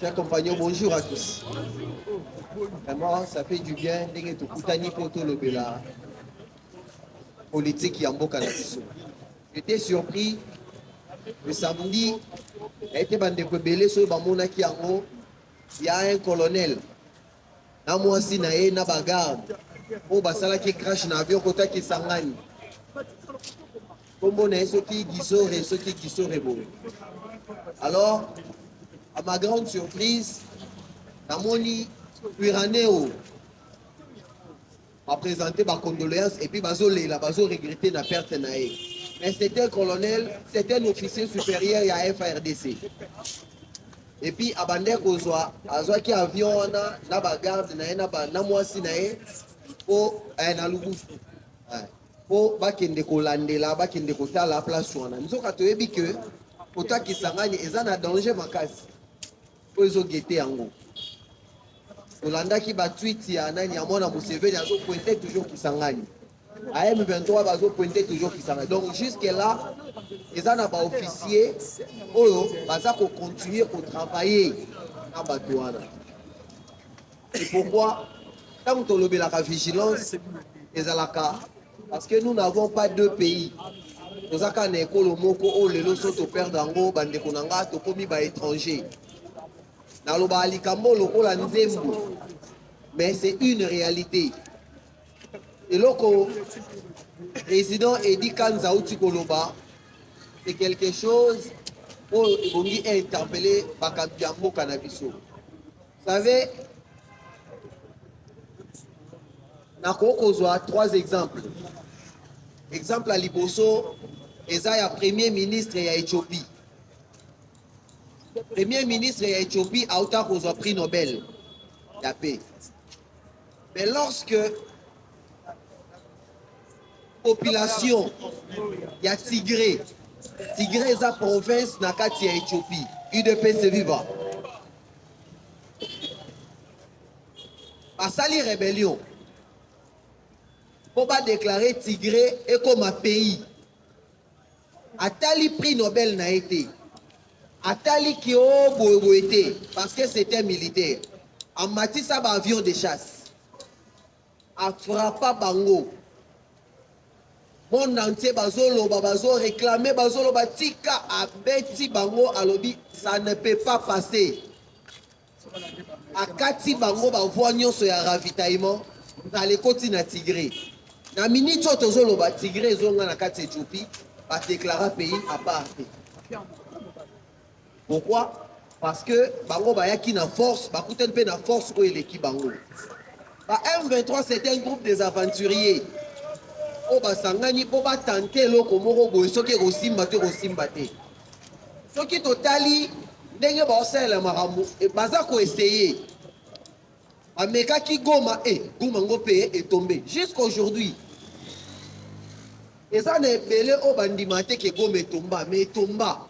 Chers compagnons, bonjour à tous. Vraiment, ça fait du bien de Kutani Poto Lobela, politique Yamboka Nabiso. J'étais surpris le samedi, il y a été bandeko belé sur Bamona Kiango, il y a un colonel. Na mwasi na ye na bagarde. O basala qui crash na avion kota ki sangani. Kombo na eso ki gisore, eso ki gisore bo. Alors, à ma grande surprise, Namoni Piraneo a présenté ma condoléance et puis bazo regretté la perte nae. Mais c'était un colonel, c'était un officier supérieur à FARDC. Et puis Abandé Kozwa, Azwa qui avion na bagarde na mwasi nae po na lubufu. Po bakende kolandela bakende kotala place wana. Nzoka toyebi que kota kisangani ezana danger makasi. Po ezo gete yango. Olanda ki ba tweet ya nani ya mwana Museveni azo pointer toujours Kisangani. A M23 bazo pointer toujours Kisangani. Donc jusque là, ezana ba officier oyo baza ko continuer au travailler na batouana. C'est pourquoi tant que lobela ka vigilance ezalaka parce que nous n'avons pas deux pays. Ozaka na ekolo moko o lelo soto perdre ngo bande konanga to komi ba étranger. Mais c'est une réalité. Et le président Edi Kanzaouti Koloba, c'est quelque chose où il est interpellé par Kambiambo Canabiso. Vous savez, Nakokozwa, 3 exemples. Exemple à Liboso, Ezaya premier ministre et à Éthiopie. Premier ministre de l'Éthiopie a eu prix Nobel de la paix. Mais lorsque la population y a Tigré est la province de l'Éthiopie, UDPS vivant. Par ça, les rébellions, pour pas déclarer Tigré et comme un pays. A tali prix Nobel n'a été. Atali Kio Boeboete, parce que c'était militaire. En Matissa, avion de chasse. A frappa Bango. Mon entier Bazolo, Babazo réclamé Bazolo Batika a Betty Bango alobi, ça ne peut pas passer. A Kati Bango Bavoignon sur un ravitaillement, dans les côtes na Tigré. Na minute Tozolo ba Tigré zonga na Kati Éthiopie, va déclarer pays à part. Pourquoi? Parce que Bango Bayaki na force, Bakuten pe na force où il est qui Bango. Ba M23 c'était un groupe des aventuriers. O basangani po ba tenter loko moko boy soki rosimba te. Soki totali ndenge ba osela marambo e baza ko essayer. Ameka ki Goma Goma ngo pe est tombé jusqu'aujourd'hui. Et ça n'est belé o bandimate ke Goma tomba mais tomba.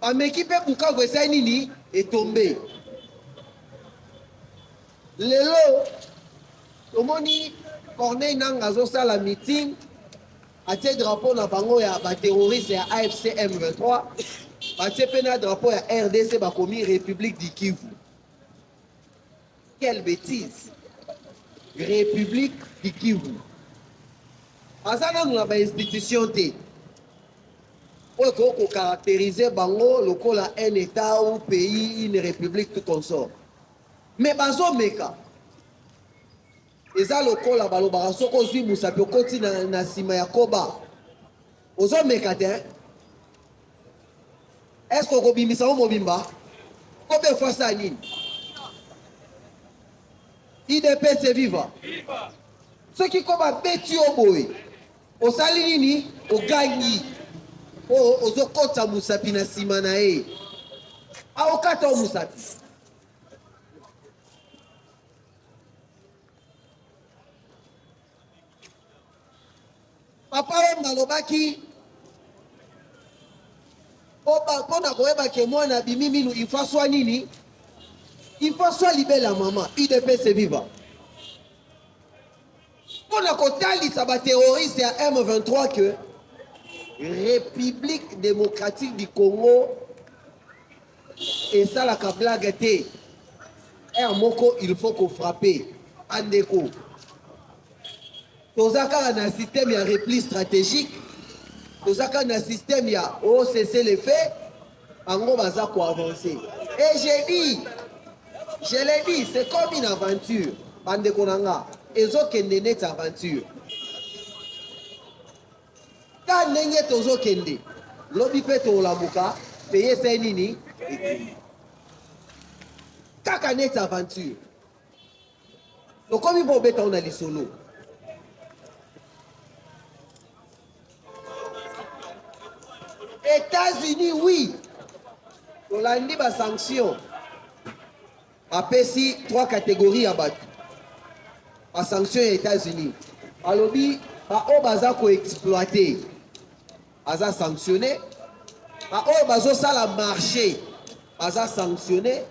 Amekipe Bukavu esa nini est tombé. Lelo, tomoni Corneille Nanga zosa la meeting, a tia drapeau na bango ya ba terroriste ya AFC M23, a tia pena drapeau ya RDC ba komi République du Kivu. Quelle bêtise! République du Kivu. Azana nous ba institution te. Pour caractériser Bango, lokola un État ou pays, une république, tout consort. Mais Bazo Meka, et ça lokola balobara soko zui musapi okoti na sima ya koba. Ozo Meka te. Est-ce qu'on robimisa o mobimba? Kobe fasa nini? IDPS viva. Ce qui koba beti oboy. Osali nini? Oganyi. Ozo kota musapi na sima na e. Aokata o musapi. Papa malobaki. Pona koeba ke mwana bimiminu ifaswa nini? Ifaswa libela mama. IDPS viva. Pona kotali saba terroriste ya M23 que République démocratique du Congo Et ça, la blague te. Un moko, il faut qu'on frappe. Andeko. Tozaka un système, il y a un repli stratégique. Tozaka un système, il y a cesser les faits. En gros, baza pour avancer. Et je l'ai dit, c'est comme une aventure. Bandeko nanga. Ezo kende net aventure. Quand nenge tozo kende. Lobi pe to lamuka. Payer c'est nini. Kaka net aventure. Donc comme il faut bêta on a les solo. États-Unis, oui. On a dit des sanctions. Après, si 3 catégories à battre. Les sanctions aux États-Unis. Alors, il y a des exploité. Ils sont sanctionnés. Ils ont marché. Ils sont sanctionnés.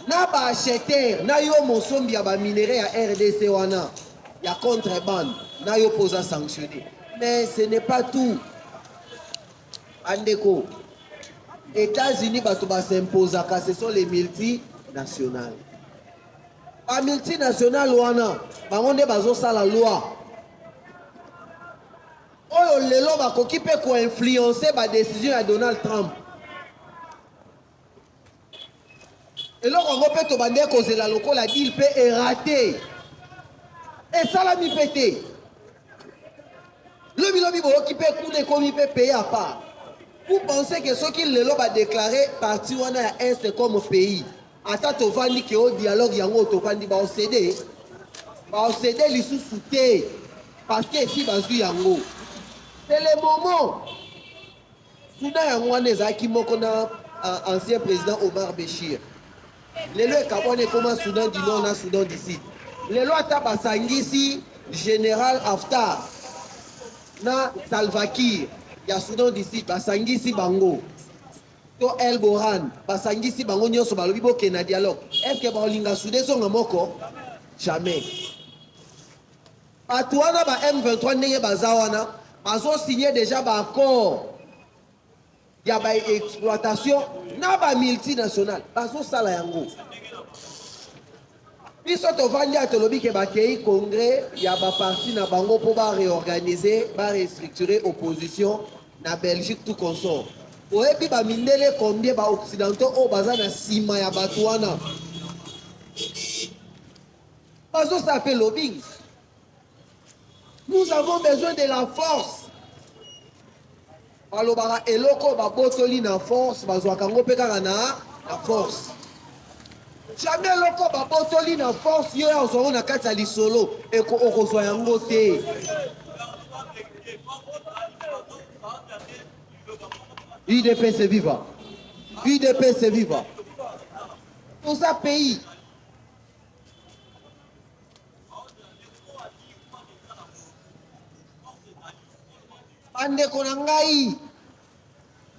Na ba acheteur, na yo mosombi ya ba minerai à RDC wana, ya contrebande, na yo posa sanctionné. Mais ce n'est pas tout. Andeko, États-Unis bato ba s'imposer car ce sont les multinationales. Ba multinationales wana, bango nde bazo sala loi. Oyo lelo bakoki pe ko influencer ba décision ya Donald Trump. Et là, on va peut demander que la locale a dit il peut rater. Et ça l'a mis pété. Le bilan qui peut couler comme il peut payer à part. Vous pensez que ceux qui le va déclarer parti on a est comme pays. Attends, tu vas dire que au dialogue yango tu vas dire bah on cédé les sous-soutés parce que ici bah yango. C'est le moment. Soudain yango on est qui moko na ancien président Omar Béchir. Les lois Kabone comment Soudan du Nord na Soudan d'ici. Les lois Tabasangisi général Haftar na Salva Kiir ya Soudan d'ici Basangisi Bango. To El Boran Basangisi Bango nyonso balobi boke na dialogue. Est-ce que baolinga Soudan songa moko? Jamais. Atuana ba M23 ndenge bazawana bazo signé déjà ba accord. Il y a une exploitation na ba multinationale bazo sala yango biso to vandi atolobi ke bakei congrès ya ba parti na bango po ba réorganiser ba restructurer opposition na Belgique tout consort oyebi ba mindele combien ba occidentaux o baza na sima ya bato wana bazo ça fait lobbying. Nous avons besoin de la force. Alobara eloko ba botoli na force bazwaka ngo pe kaka na force. Jamais eloko ba botoli na force yo ya ozongo na kati ya lisolo eko okozwa yango te. UDPS c'est vivant. UDPS c'est vivant. Tout ça pays. Bandeko na ngai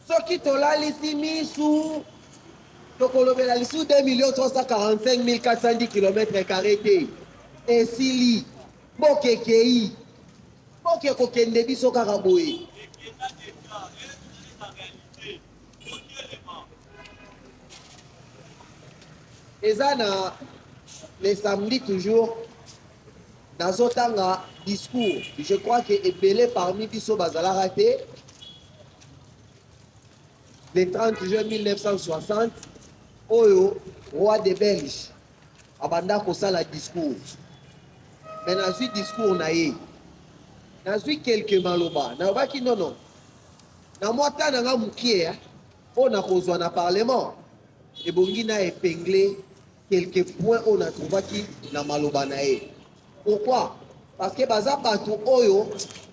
soki tolalisi misu tokolobela lisu 2 345 410 km² te esili bokekei boke kokende biso kaka boye eza na le samedi toujours nazotanga discours. Je crois que ebele parmi biso bazala raté le 30 juin 1960 oyo roi des Belges abanda kosala discours. Mais nazwi discours na ye nazwi quelques maloba nalobaki non na mwata nanga mokie mpo na kozwa na parlement ebongi na épinglé quelques points oyo natrouvaki na maloba na ye. Pourquoi? Parce que baza bato oyo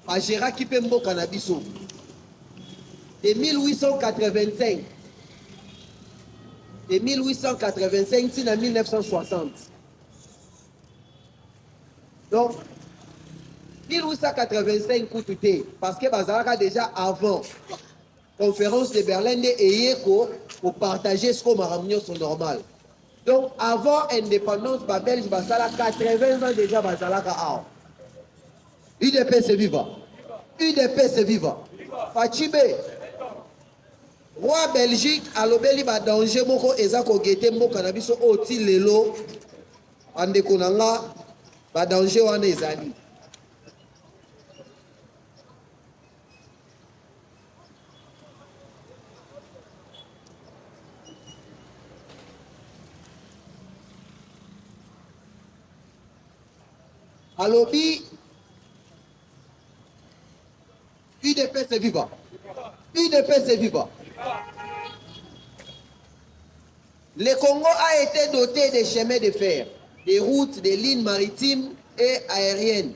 bagéraki mpe mboka na biso de 1885 tina 1960. Donc 1885 kutu te parce que bazalaka déjà avant conférence de Berlin nde eyeko pour partager ce qu'on m'a ramené sur normal. Donc avant indépendance babelge basala 80 ans déjà bazalaka awa. UDPS c'est vivant. UDPS c'est vivant. Fachibé. Roi Belgique alobeli ba danger moko eza ko gete mboka na biso oti lelo andeko nanga ba danger wana ezali. Alobi UDPS est vivant. UDPS est vivant. Le Congo a été doté de chemins de fer, des routes, des lignes maritimes et aériennes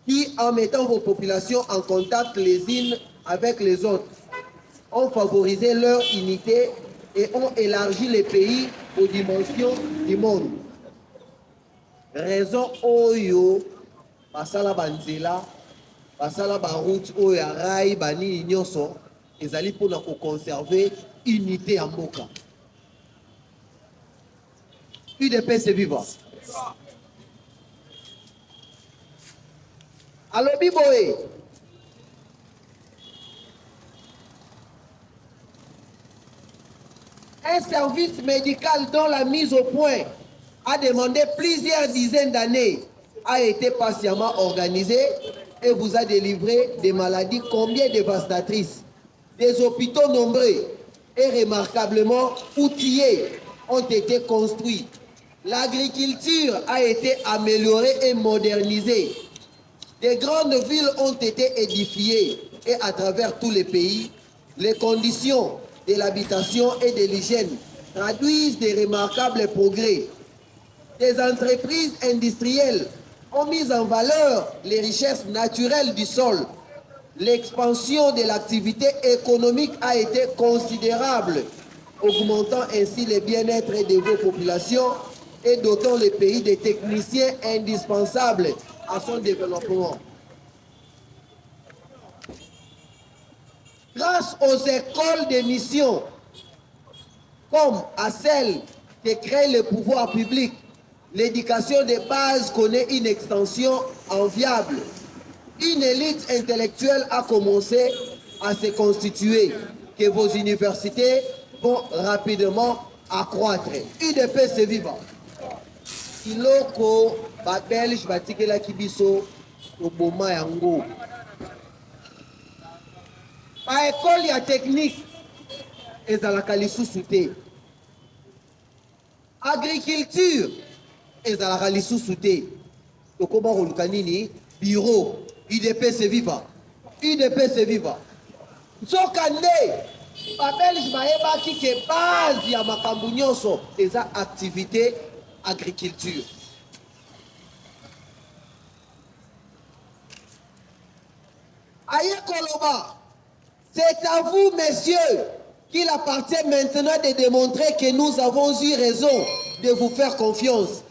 qui, en mettant vos populations en contact les unes avec les autres, ont favorisé leur unité et ont élargi les pays aux dimensions du monde. Raison oyo, basala banzela, basala ba route oyo ya rail bani nyonso, ezali pona ko conserver unité ya mboka. UDPS est vivant. Alobi boye, un service médical dont la mise au point a demandé plusieurs dizaines d'années a été patiemment organisé et vous a délivré des maladies combien dévastatrices. Des hôpitaux nombreux et remarquablement outillés ont été construits. L'agriculture a été améliorée et modernisée. Des grandes villes ont été édifiées et à travers tous les pays, les conditions de l'habitation et de l'hygiène traduisent des remarquables progrès. Des entreprises industrielles ont mis en valeur les richesses naturelles du sol. L'expansion de l'activité économique a été considérable, augmentant ainsi le bien-être de vos populations et dotant le pays des techniciens indispensables à son développement. Grâce aux écoles de mission, comme à celles que crée le pouvoir public, l'éducation de base connaît une extension enviable. Une élite intellectuelle a commencé à se constituer, que vos universités vont rapidement accroître. UDPS est vivant. Iloko ba Belge batikela kibiso oboma yango. Ba école ya technique ezalaka lisusu te. Agriculture ezalaka lisusu te. Tokoba koluka nini? Bureau. UDPS est vivant. UDPS est vivant. Nzokande ba Belge bayebaki ke base ya makambo nyonso eza activité agriculture. Aye Koloba, c'est à vous, messieurs, qu'il appartient maintenant de démontrer que nous avons eu raison de vous faire confiance.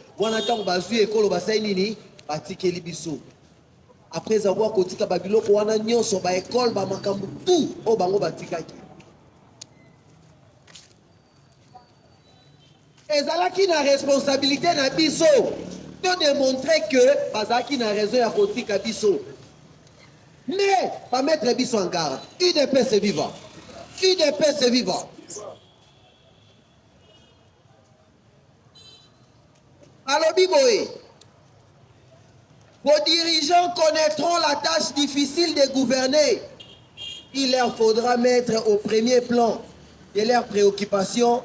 Après avoir kotika babiloko wana nyonso ba école ba makambu tout o bango batikaki. Ezalaki na responsabilité na biso de démontrer que bazaki na raison ya kotika biso. Mais pas mettre biso en garde. UDPS est vivant. UDPS est vivant. Alors Biboé, vos dirigeants connaîtront la tâche difficile de gouverner. Il leur faudra mettre au premier plan de leurs préoccupations,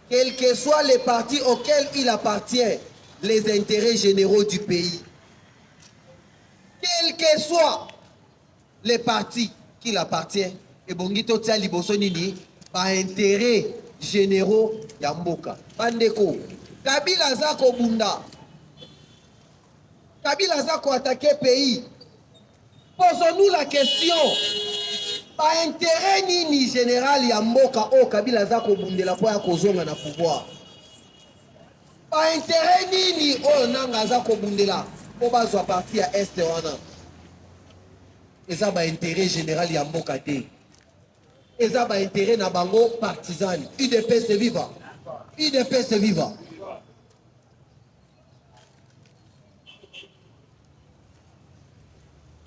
quels que soient les partis auxquels il appartient, les intérêts généraux du pays. Quels que soient les partis qu'il appartient, et Bongito tia liboso nini, par intérêts généraux Yamboka. Bandeko, Kabila Zako Bunda. Kabila Zako attaquer pays. Posons-nous la question. Par intérêt nini général Yamboka o Kabila Zako Bundela po ya kozonga na pouvoir. Par intérêt nini o nanga Zako Bundela po bazwa parti ya Est wana. Eza ba intérêt général Yamboka te. Eza ba intérêt na bango partisan. UDPS est vivant. UDPS est vivant.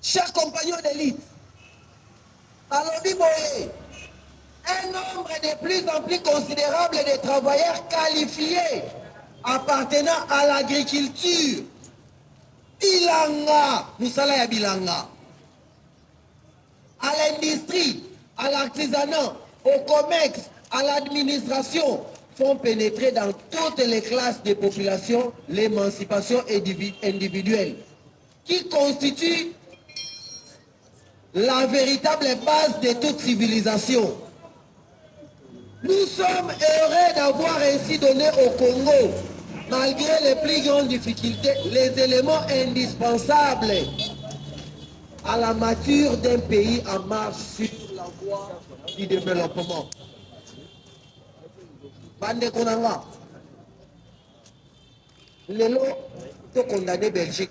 Chers compagnons d'élite, alors Biboye, un nombre de plus en plus considérable de travailleurs qualifiés appartenant à l'agriculture, bilanga, musala ya bilanga, à l'industrie, à l'artisanat, au commerce, à l'administration, font pénétrer dans toutes les classes de population l'émancipation individuelle, qui constitue la véritable base de toute civilisation. Nous sommes heureux d'avoir ainsi donné au Congo, malgré les plus grandes difficultés, les éléments indispensables à la mature d'un pays en marche sur la voie du développement. Bande Konanga, lelo to condamné Belgique,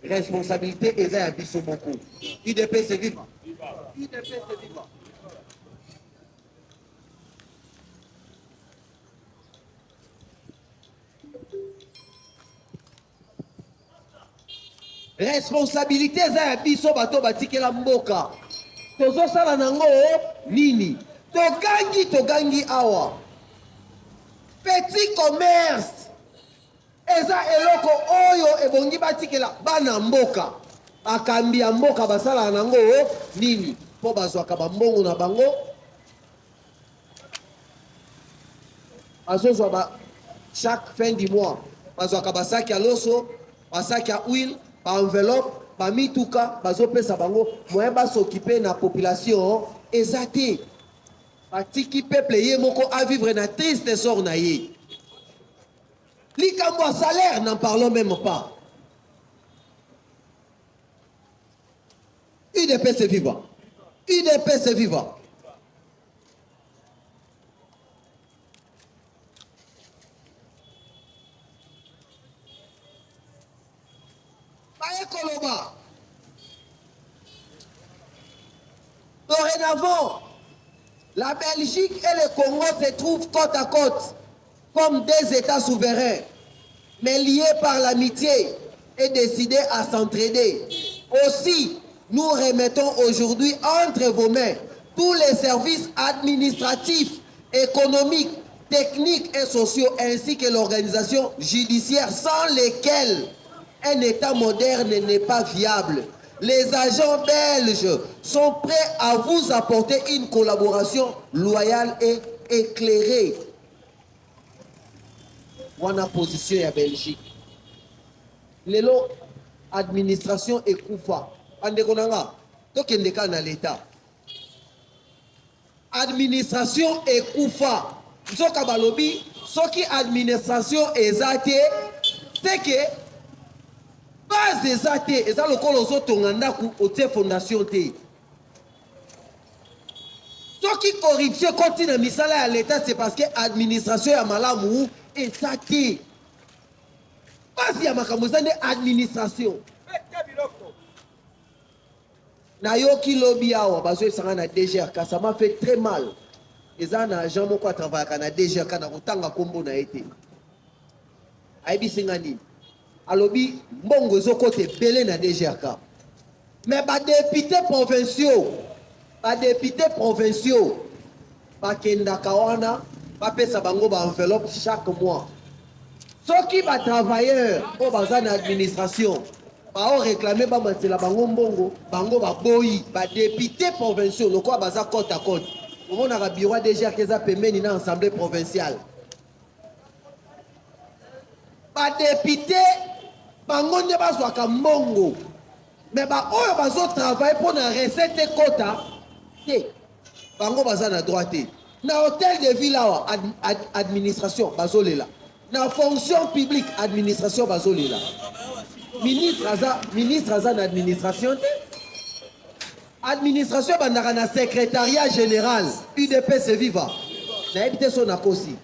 responsabilité et ça y a beaucoup. UDP c'est vivant. UDP c'est vivant. Responsabilité eza ya biso bato batikela mboka. Tozosala nango nini? Togangi awa. Petit commerce eza eloko oyo ebongi batikela bana mboka. Bakambi ya mboka basala nango nini? Po bazwaka bambongo na bango. Azozwa ba chaque fin du mois. Bazwaka basaki ya loso, basaki ya huile, ba enveloppe, ba mituka, bazopesa bango moyen s'occuper na population ezate. Batiki peuple ye moko à vivre na triste sort na ye. Likambo salaire, n'en parlons même pas. UDP c'est vivant. UDP c'est vivant. Dorénavant, la Belgique et le Congo se trouvent côte à côte comme deux États souverains, mais liés par l'amitié et décidés à s'entraider. Aussi, nous remettons aujourd'hui entre vos mains tous les services administratifs, économiques, techniques et sociaux, ainsi que l'organisation judiciaire sans lesquels un État moderne n'est pas viable. Les agents belges sont prêts à vous apporter une collaboration loyale et éclairée. Wana position ya Belgique. Lelo administration ekufa. Andeko nanga tokendeka na l'État. Administration ekufa. Nzoka balobi soki administration ezate c'est que base ezate eza lokolo ozotonga ndaku otie fondation te. Soki corruption continue na misala ya l'État c'est parce que administration ya malamu ezate. Base ya makambo eza nde administration. Nayoki lobby awa bazoyebisanga na DGRK, ça m'a fait très mal. Eza na agent moko atravaillaka na DGRK na kotanga kombo na ye te. Ayebisinga nini? Alobi mbongo ezokota ebele na DGRK. Mais badepute provinciaux bakendaka wana bapesa bango ba enveloppe chaque mois. Soki ba travailleurs oyo baza na administration bao réclamer bamatela bango mbongo, bango baboyi. Badepute provinciaux lokola baza côte à côte. Omonaka bureau DGRK eza pembeni na assemblée provinciale. Badepute bango nde bazwaka mbongo, mais ba oyo bazo travailler pour na recette kota te bango baza na droit te. Na hôtel de ville awa administration bazolela, na fonction publique administration bazolela. Ministre aza na administration te. Administration bandaka na secrétariat général UDP c'est vivant na ebite so na kosi.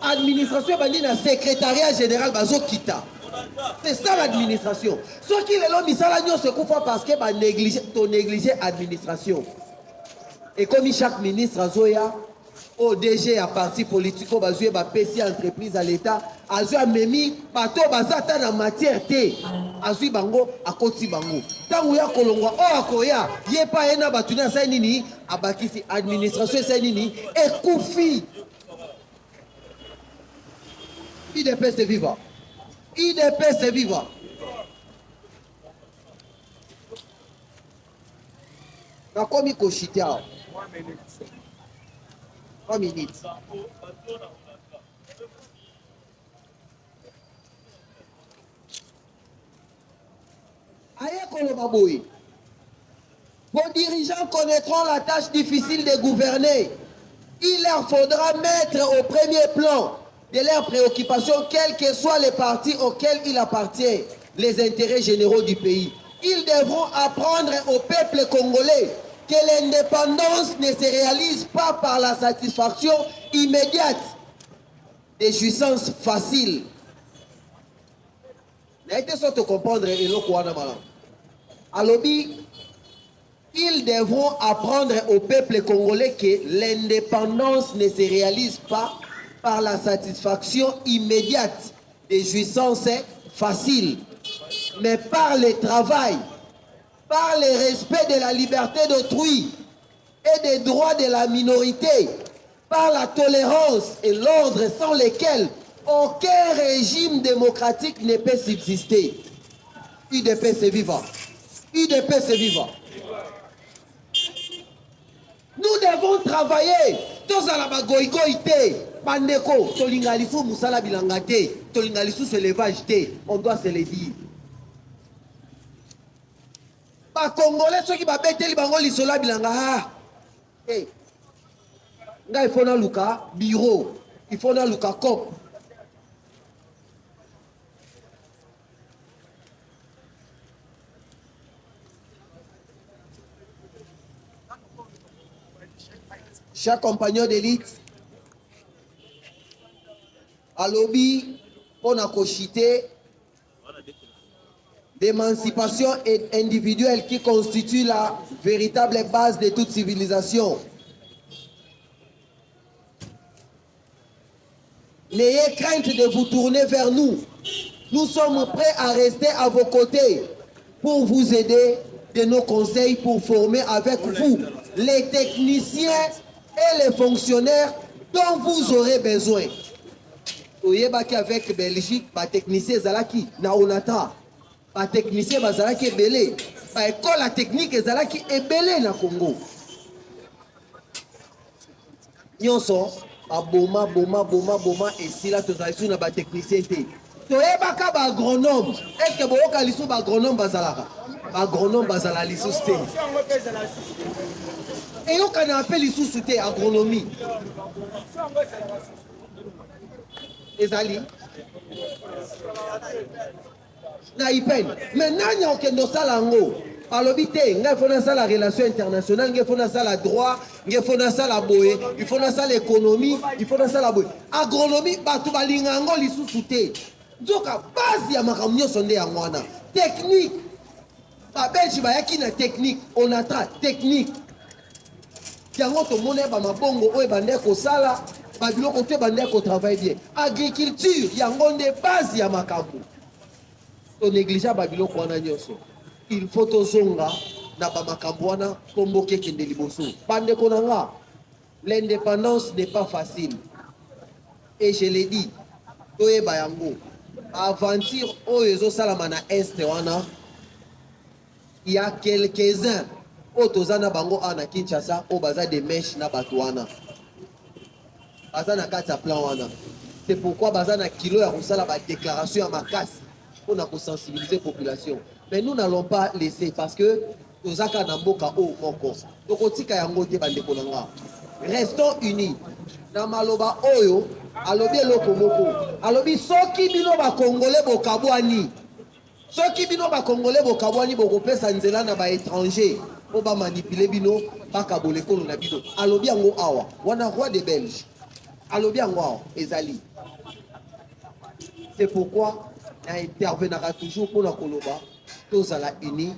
Administration bandi na secrétariat général bazo kita. C'est ça l'administration. Ce qui est là, misala nyonso ekufa parce que ba négliger administration. Et comme chaque ministre azoya au DG à parti politique au bazoué ba PC entreprise à l'état azui amemi bato bazata na matière te azui bango akoti bango tango ya kolongwa o akoya ye pa ena batuna sa nini abakisi administration sa nini ekufi IDPS est vivant. IDPS est vivant. Na komi koshita 3 minutes. Vos dirigeants connaîtront la tâche difficile de gouverner. Il leur faudra mettre au premier plan de leurs préoccupations, quels que soient les partis auxquels il appartient, les intérêts généraux du pays. Ils devront apprendre au peuple congolais que l'indépendance ne se réalise pas par la satisfaction immédiate des jouissances faciles. N'ayez sorte de comprendre et le quoi Alobi, ils devront apprendre au peuple congolais que l'indépendance ne se réalise pas par la satisfaction immédiate des jouissances faciles, mais par le travail, par le respect de la liberté d'autrui et des droits de la minorité, par la tolérance et l'ordre sans lesquels aucun régime démocratique ne peut subsister. UDPS est vivant. UDPS est vivant. Nous devons travailler. Tous à la bagoïgoïté. Pandeko, tolingalisu musala bilangate, tolingalisu se levage te. On doit se le dire. Ba Congolais ceux qui ba beteli bango lisola bilanga ha. Hey. Nga il faut na luka bureau, il faut na luka cop. Chers compagnons d'élite, à lobby, on a cochité d'émancipation individuelle qui constitue la véritable base de toute civilisation. N'ayez crainte de vous tourner vers nous. Nous sommes prêts à rester à vos côtés pour vous aider de nos conseils pour former avec vous les techniciens et les fonctionnaires dont vous aurez besoin. Oyebaki avec Belgique, les techniciens Zalaki, na Onatra, les techniciens Zalaki Belé, l'école technique Zalaki et Belé na Congo. Nyonso, boma et si là tu as na ba technicien té. Toyebaka ba agronome, est-ce que boka lisu ba agronome bazalaka? Agronome bazala lisu té. Et on a appelé lisu té agronomie. Ezali na ipen maintenant il y a aucun salango alobi te nga faut na la relation internationale nga faut na la droit nga faut na la boye il faut na l'économie il faut na la boye agronomie batu balingango lisusu te nzoka base ya makambo nyonso nde yango wana technique babelge bayaki na technique on atra technique yango tomone ba mabongo oyo bande kosala babiloko te bande ko travaille bien agriculture yango nde base ya makambo to négligea babiloko wana nyonso il faut tozonga na ba makambo wana komboke kende liboso bande ko nanga l'indépendance n'est pas facile et je l'ai dit toyeba yango aventure oyo ezosalama na est wana il y a quelques-uns oyo toza na bango awa na Kinshasa oyo baza des mèches na bato wana baza na kati ya plan wana. C'est pourquoi baza na kilo ya kosala ba déclaration ya makasi pour na sensibiliser population. Mais nous n'allons pas laisser parce que tozaka na mboka o moko. Tokotika yango te bandeko nanga. Restons unis. Na maloba oyo alobi eloko moko. Alobi soki bino ba Congolais bokabwani. Soki bino ba Congolais bokabwani bokopesa nzela na ba étranger. Po ba manipuler bino baka bolekolo na bino. Alobi yango awa. Wana roi de Belge. Alobi yango ezali. C'est pourquoi na intervenera toujours pour la koloba tozala uni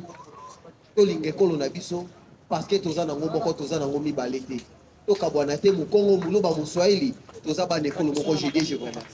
tolinge kolo na biso parce que toza nango moko toza nango mibale te tokabwana te mokongo muluba moswahili toza bandeko moko GDG vraiment.